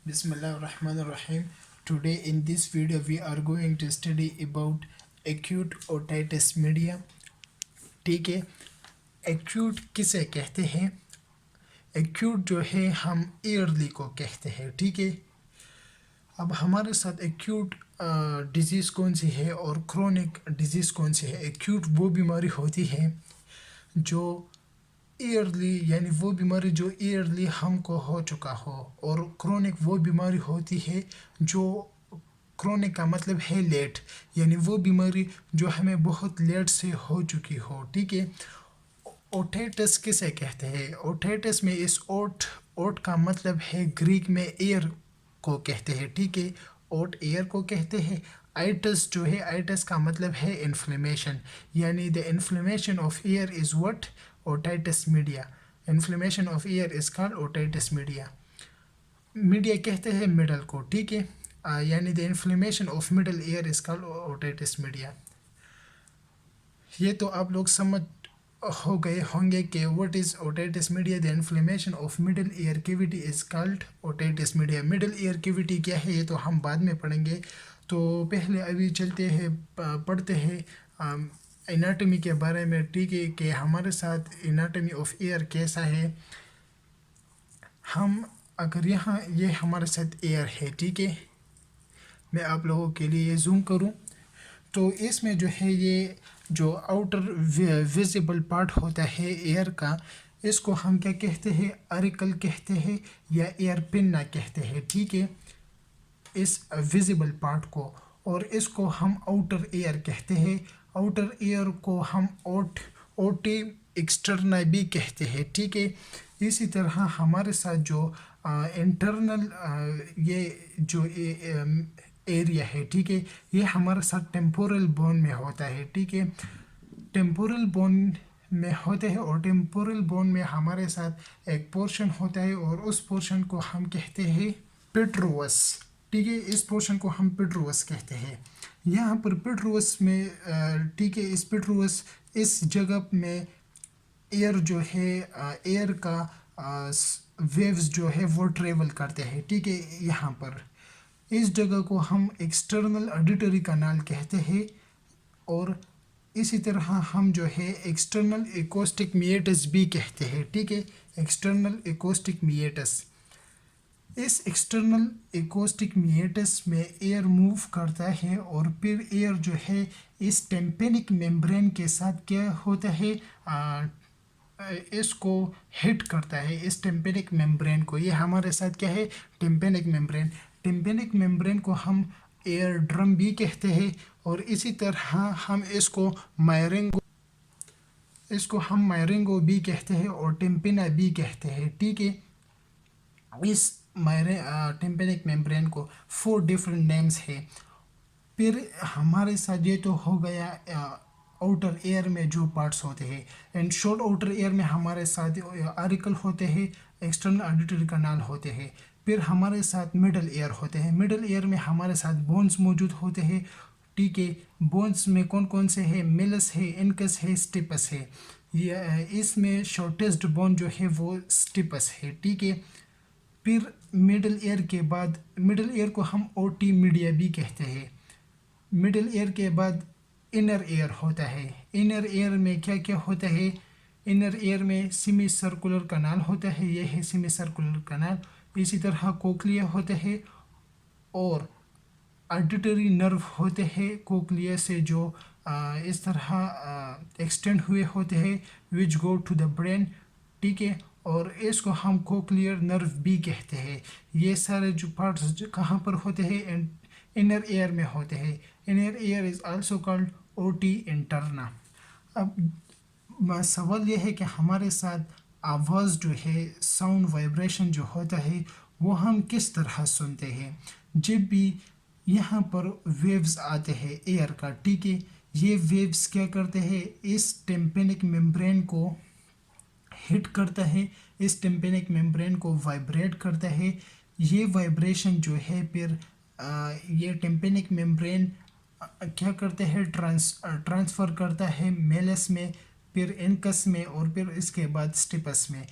Bismillahirrahmanirrahim. Today in this video we are going to study about acute otitis media. ठीक है, acute किसे कहते हैं? acute जो है हम ईयरली को कहते हैं. ठीक है, अब हमारे साथ acute डिजीज़ कौन सी है और chronic डिजीज़ कौन सी है. acute वो बीमारी होती है जो ईयरली यानी वो बीमारी जो ईयरली हमको हो चुका हो, और क्रोनिक वो बीमारी होती है जो क्रोनिक का मतलब है लेट, यानी वो बीमारी जो हमें बहुत लेट से हो चुकी हो. ठीक है, ओटाइटिस किसे कहते हैं? ओटाइटिस में इस ओट का मतलब है ग्रीक में एयर को कहते हैं. ठीक है, ओट एयर को कहते हैं. आइटिस जो है, आइटिस का मतलब है इन्फ्लेमेशन, यानी the inflammation of year is what? Otitis media. Inflammation of year is called otitis media. Media कहते हैं मिडल को. ठीक है, यानी the inflammation of middle ear is called otitis media. ये तो आप लोग समझ हो गए होंगे कि what is otitis media. The inflammation of middle ear cavity is called otitis media. Middle ear cavity क्या है ये तो हम बाद में पढ़ेंगे. तो पहले अभी चलते हैं, पढ़ते हैं एनाटॉमी के बारे में. ठीक है, कि हमारे साथ एनाटॉमी ऑफ ईयर कैसा है. हम अगर यहाँ ये हमारे साथ ईयर है. ठीक है, मैं आप लोगों के लिए जूम करूँ तो इसमें जो है ये जो आउटर विजिबल पार्ट होता है एयर का, इसको हम क्या कहते हैं? अरिकल कहते हैं या एयर पिन्ना कहते हैं. ठीक है, इस विजिबल पार्ट को, और इसको हम आउटर एयर कहते हैं. आउटर एयर को हम ओटी एक्सटर्ना भी कहते हैं. ठीक है, इसी तरह हमारे साथ जो इंटरनल ये जो एरिया है, ठीक है, ये हमारे साथ टेम्पोरल बोन में होता है. ठीक है, टेम्पोरल बोन में होते हैं, और टेम्पोरल बोन में हमारे साथ एक पोर्शन होता है और उस पोर्शन को हम कहते हैं पेट्रोवस. ठीक है, इस पोर्शन को हम पेट्रोवस कहते हैं. यहाँ पर पेट्रोवस में ठीक है, इस पेट्रोवस इस जगह में एयर जो है, एयर का वेव्स जो है वो ट्रेवल करते हैं. ठीक है, यहाँ पर इस जगह को हम एक्सटर्नल ऑडिटरी कैनाल कहते हैं. और इसी तरह हम जो है एक्सटर्नल एकॉस्टिक मिएटस भी कहते हैं. ठीक है, एक्सटर्नल एकॉस्टिक मिएटस. इस एक्सटर्नल एकॉस्टिक मिएटस में एयर मूव करता है और फिर एयर जो है इस टेम्पेनिक मेम्ब्रेन के साथ क्या होता है, इसको हिट करता है, इस टेम्पेनिक मेम्ब्रेन को. ये हमारे साथ क्या है? Tympanic membrane. टेम्पेनिक मेम्ब्रेन को हम एयर ड्रम भी कहते हैं, और इसी तरह हम इसको मायरिंगो भी कहते हैं और टेम्पेना भी कहते हैं. ठीक है, इस टेम्पेनिक मेम्ब्रेन को 4 डिफरेंट नेम्स है. फिर हमारे साथ ये तो हो गया आउटर एयर में जो पार्ट्स होते हैं. एंड शॉर्ट आउटर एयर में हमारे साथ आरिकल होते हैं, एक्सटर्नल ऑडिटरी कैनाल होते हैं. फिर हमारे साथ मिडल एयर होते हैं. मिडल एयर में हमारे साथ बोन्स मौजूद होते हैं. ठीक है, बोन्स में कौन कौन से हैं? मिलस है, इनकस है, स्टिपस है. ये इसमें शॉर्टेस्ट बोन जो है वो स्टिपस है. ठीक है, फिर मिडल एयर के बाद, मिडल एयर को हम ओटी मीडिया भी कहते हैं. मिडल एयर के बाद इनर एयर होता है. इनर एयर में क्या क्या होता है? इनर एयर में सेमी सर्कुलर कैनाल होता है, ये है सेमी सर्कुलर कैनाल. इसी तरह कोक्लिया होते हैं और ऑडिटरी नर्व होते हैं कोक्लिया से, जो इस तरह एक्सटेंड हुए होते हैं, विच गो टू द ब्रेन. ठीक है, और इसको हम कोक्लियर नर्व भी कहते हैं. ये सारे जो पार्ट्स कहाँ पर होते हैं? इनर एयर में होते हैं. Inner air is also called OT interna. अब सवाल ये है कि हमारे साथ आवाज़ जो है, साउंड वाइब्रेशन जो होता है, वो हम किस तरह सुनते हैं? जब भी यहाँ पर वेव्स आते हैं एयर का. ठीक है, ये वेव्स क्या करते हैं? इस टेम्पेनिक मेम्ब्रेन को हिट करता है, इस टेम्पेनिक मेम्ब्रेन को वाइब्रेट करता है. ये वाइब्रेशन जो है फिर ये टेम्पेनिक मेम्ब्रेन क्या करते हैं? ट्रांसफ़र करता है मेलस में, फिर इनकस में, और फिर इसके बाद स्टिपस में.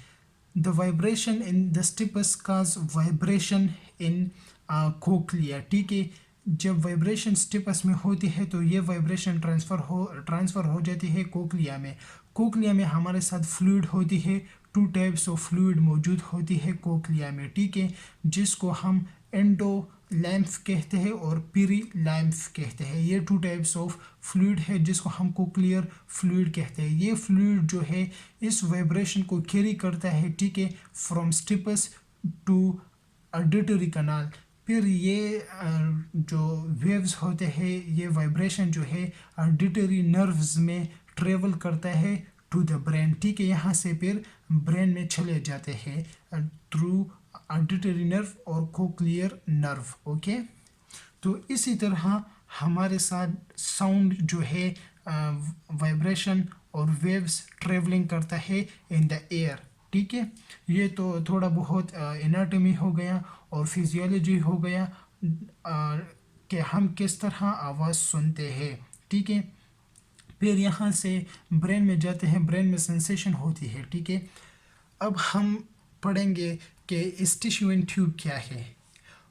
The vibration in the stapes cause vibration in cochlea, ठीक है। जब वाइब्रेशन स्टिपस में होती है तो ये वाइब्रेशन ट्रांसफ़र हो जाती है कोक्लिया में। कोक्लिया में हमारे साथ फ्लूइड होती है, टू टाइप्स ऑफ फ्लूइड मौजूद होती है कोक्लिया में, ठीक है, जिसको हम एंडो लैम्फ कहते हैं और पीरी लैम्फ कहते हैं। ये टू टाइप्स ऑफ फ्लूइड है जिसको हम कोक्लियर फ्लूइड कहते हैं। ये फ्लूइड जो है इस वाइब्रेशन को कैरी करता है, ठीक है, फ्रॉम स्टिपस टू ऑडिटरी कनाल। फिर ये जो वेव्स होते हैं, ये वाइब्रेशन जो है ऑडिटरी नर्व्स में ट्रेवल करता है टू द ब्रेन, ठीक है। यहाँ से फिर ब्रेन में चले जाते हैं थ्रू ऑडिटरी नर्व और कोक्लियर नर्व, ओके। तो इसी तरह हमारे साथ साउंड जो है वाइब्रेशन और वेव्स ट्रेवलिंग करता है इन द एयर, ठीक है। ये तो थोड़ा बहुत एनाटॉमी हो गया और फिजियोलॉजी हो गया कि हम किस तरह आवाज़ सुनते हैं, ठीक है। फिर यहाँ से ब्रेन में जाते हैं, ब्रेन में सेंसेशन होती है, ठीक है। अब हम पढ़ेंगे कि स्टिशियन ट्यूब क्या है।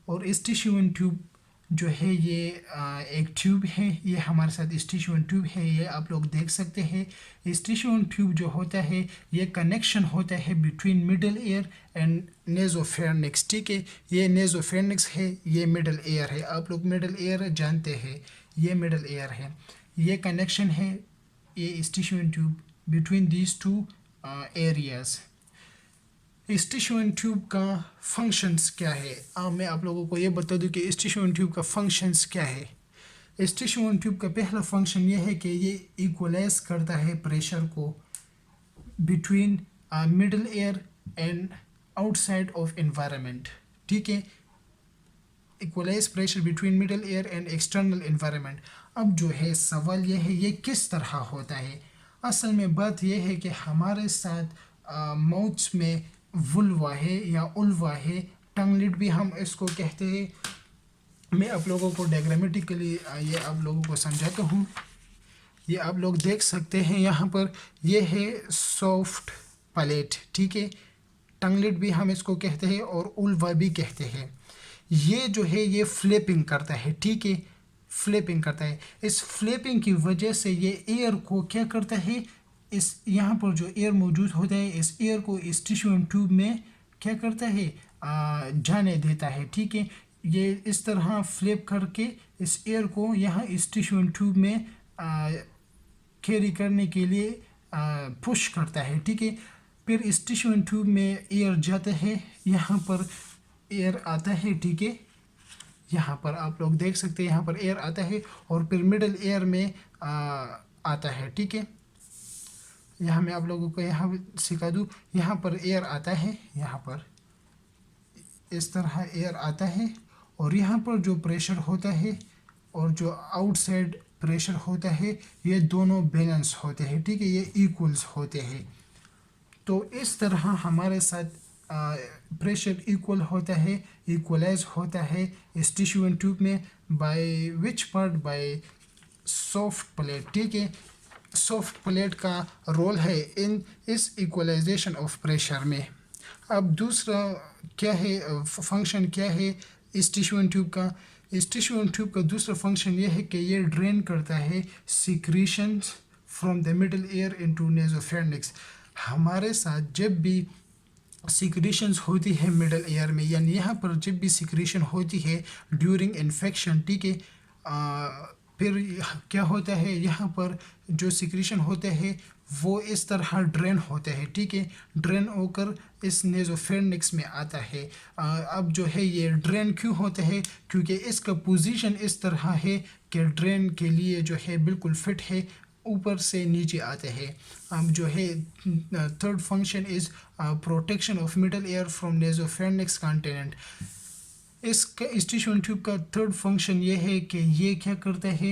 और स्टिशियन ट्यूब जो है ये एक ट्यूब है, ये हमारे साथ स्टिशियन ट्यूब है, ये आप लोग देख सकते हैं। स्टिशियन ट्यूब जो होता है ये कनेक्शन होता है बिटवीन मिडल एयर एंड नेज़ोफेरिंक्स, ठीक है। ये नेज़ोफेरिंक्स है, ये मिडल एयर है, आप लोग मिडल एयर जानते हैं, ये मिडल एयर है। ये कनेक्शन है, ये Eustachian tube between these two areas. Eustachian tube का फंक्शंस क्या है। मैं आप लोगों को ये बता दूं कि स्टिशियन ट्यूब का फंक्शंस क्या है। स्टिशियन ट्यूब का पहला फंक्शन ये है कि ये इक्वलाइज करता है प्रेशर को between middle air and outside of environment, ठीक है। Equalize pressure between middle air and external environment. अब जो है सवाल ये है ये किस तरह होता है। असल में बात यह है कि हमारे साथ माउथ में वुल्वा है या उल्वा है, टंग लिड भी हम इसको कहते हैं। मैं आप लोगों को डायग्रामेटिकली ये आप लोगों को समझाता हूँ। ये आप लोग देख सकते हैं यहाँ पर, ये है सॉफ्ट पैलेट, ठीक है। टंग लिड भी हम इसको कहते हैं और उल्वा भी कहते हैं। ये जो है ये फ्लिपिंग करता है, ठीक है, फ्लिपिंग करता है। इस फ्लिपिंग की वजह से ये एयर को क्या करता है, इस यहाँ पर जो एयर मौजूद होता है इस एयर को इस टिश्यू ट्यूब में क्या करता है जाने देता है, ठीक है। ये इस तरह फ्लिप करके इस एयर को यहाँ इस टिश्यू ट्यूब में कैरी करने के लिए पुश करता है, ठीक है। फिर इस टिश्यू ट्यूब में एयर जाता है, यहाँ पर एयर आता है, ठीक है। यहाँ पर आप लोग देख सकते हैं यहाँ पर एयर आता है और फिर मिडल एयर में आता है, ठीक है। यहाँ मैं आप लोगों को यहाँ सिखा दूँ, यहाँ पर एयर आता है, यहाँ पर इस तरह एयर आता है और यहाँ पर जो प्रेशर होता है और जो आउटसाइड प्रेशर होता है ये दोनों बैलेंस होते हैं, ठीक है, ये इक्वल्स होते हैं। तो इस तरह हमारे साथ प्रेशर इक्वल होता है, इक्वलाइज होता है इस टिश्यू ट्यूब में by which part, by soft plate, ठीक है। सॉफ्ट प्लेट का रोल है इन इस इक्वलाइजेशन ऑफ प्रेशर में। अब दूसरा क्या है फंक्शन क्या है इस टिश्यू ट्यूब का। इस टिश्यू ट्यूब का दूसरा फंक्शन ये है कि ये ड्रेन करता है secretions from the middle ear into nasopharynx. हमारे साथ जब भी सिक्रीशंस होती है मिडल एयर में, यानी यहाँ पर जब भी सिक्रीशन होती है ड्यूरिंग इन्फेक्शन, ठीक है, फिर क्या होता है यहाँ पर जो सिक्रीशन होते हैं वो इस तरह ड्रेन होते हैं, ठीक है, ड्रेन होकर इस नेज़ोफेरिंक्स में आता है। अब जो है ये ड्रेन क्यों होता है, क्योंकि इसका पोजीशन इस तरह है कि ड्रेन के लिए जो है बिल्कुल फिट है, ऊपर से नीचे आते हैं। अब जो है third function is protection of middle ear from nasopharynx content. इस टिश्यू ट्यूब का थर्ड फंक्शन ये है कि ये क्या करता है,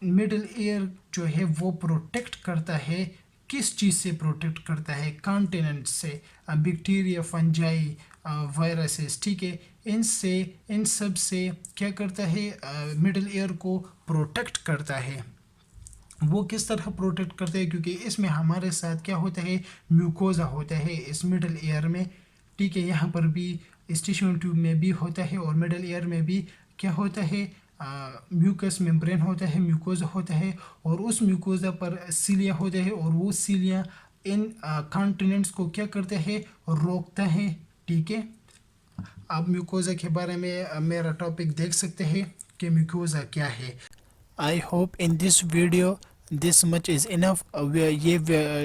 मिडल एयर जो है वो प्रोटेक्ट करता है। किस चीज़ से प्रोटेक्ट करता है, कंटेनेंट से, बैक्टीरिया, फंजाई, वायरसेस, ठीक है, इनसे, इन सब से क्या करता है मिडल एयर को प्रोटेक्ट करता है। वो किस तरह प्रोटेक्ट करते हैं, क्योंकि इसमें हमारे साथ क्या होता है, म्यूकोजा होता है इस मिडल ईयर में। ठीक है, यहाँ पर भी इस टिश्यू ट्यूब में भी होता है और मिडल ईयर में भी क्या होता है, म्यूकस मेम्ब्रेन होता है, म्यूकोजा होता है, और उस म्यूकोजा पर सीलिया होता है, और वो सीलिया इन कॉन्टिनेंट्स को क्या करते हैं, रोकता है। ठीक है, आप म्यूकोजा के बारे में मेरा टॉपिक देख सकते हैं कि म्यूकोजा क्या है। I hope in this video this much is enough. ये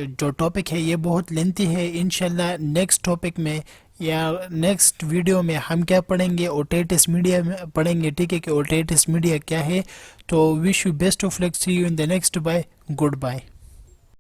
जो टॉपिक है ये बहुत लेंथी है। इंशाल्लाह नेक्स्ट टॉपिक में या नेक्स्ट वीडियो में हम क्या पढ़ेंगे, ओटिटिस मीडिया में पढ़ेंगे। ठीक है, कि ओटिटिस मीडिया क्या है। तो wish you best of luck, see you in the next, bye, good bye.